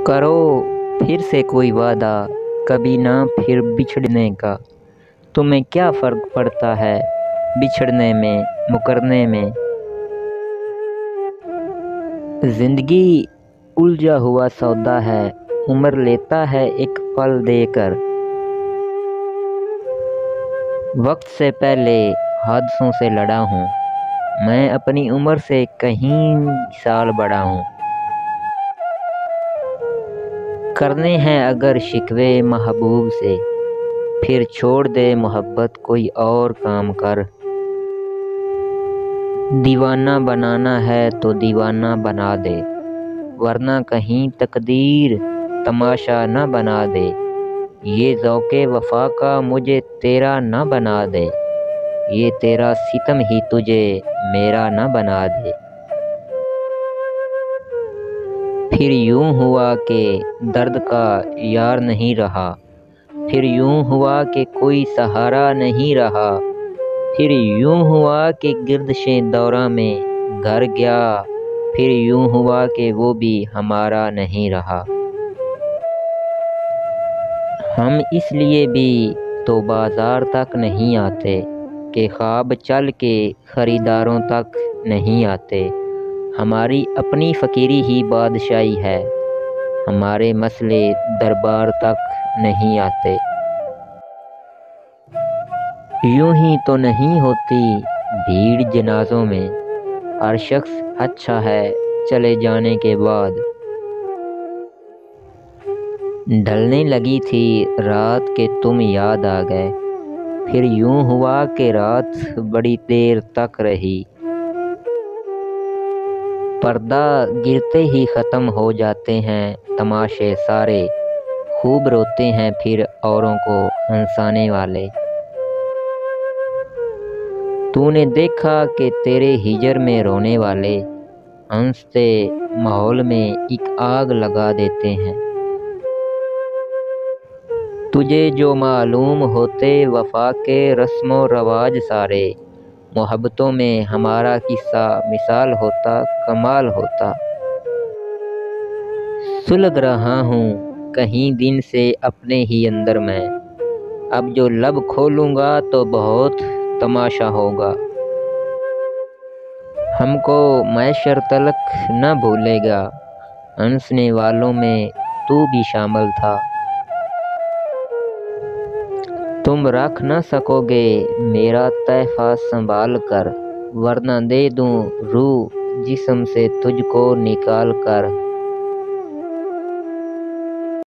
کرو پھر سے کوئی وعدہ، کبھی نہ پھر بچھڑنے کا۔ تمہیں کیا فرق پڑتا ہے بچھڑنے میں مکرنے میں؟ زندگی الجھا ہوا سودا ہے، عمر لیتا ہے ایک پل دے کر۔ وقت سے پہلے حادثوں سے لڑا ہوں، میں اپنی عمر سے کہیں سال بڑا ہوں۔ کرنے ہیں اگر شکوے محبوب سے، پھر چھوڑ دے محبت کوئی اور کام کر۔ دیوانہ بنانا ہے تو دیوانہ بنا دے، ورنہ کہیں تقدیر تماشا نہ بنا دے۔ یہ ذوق وفا کا مجھے تیرا نہ بنا دے، یہ تیرا ستم ہی تجھے میرا نہ بنا دے۔ پھر یوں ہوا کہ درد کا یار نہیں رہا، پھر یوں ہوا کہ کوئی سہارا نہیں رہا، پھر یوں ہوا کہ گردشیں دورہ میں گھر گیا، پھر یوں ہوا کہ وہ بھی ہمارا نہیں رہا۔ ہم اس لیے بھی تو بازار تک نہیں آتے کہ خواب چل کے خریداروں تک نہیں آتے۔ ہماری اپنی فقیری ہی بادشاہی ہے، ہمارے مسئلے دربار تک نہیں آتے۔ یوں ہی تو نہیں ہوتی بھیڑ جنازوں میں، ہر شخص اچھا ہے چلے جانے کے بعد۔ ڈھلنے لگی تھی رات کہ تم یاد آ گئے، پھر یوں ہوا کہ رات بڑی دیر تک رہی۔ پردہ گرتے ہی ختم ہو جاتے ہیں تماشے سارے، خوب روتے ہیں پھر اوروں کو ہنسانے والے۔ تو نے دیکھا کہ تیرے ہجر میں رونے والے، ہنستے ماحول میں ایک آگ لگا دیتے ہیں۔ تجھے جو معلوم ہوتے وفا کے رسم و رواج سارے، محبتوں میں ہمارا قصہ مثال ہوتا کمال ہوتا۔ سلگ رہا ہوں کہیں دن سے اپنے ہی اندر میں، اب جو لب کھولوں گا تو بہت تماشا ہوگا۔ ہم کو معشر تلک نہ بھولے گا، ہنسنے والوں میں تو بھی شامل تھا۔ تم رکھ نہ سکو گے میرا تحفہ سنبھال کر، ورنہ دے دوں روح جسم سے تجھ کو نکال کر۔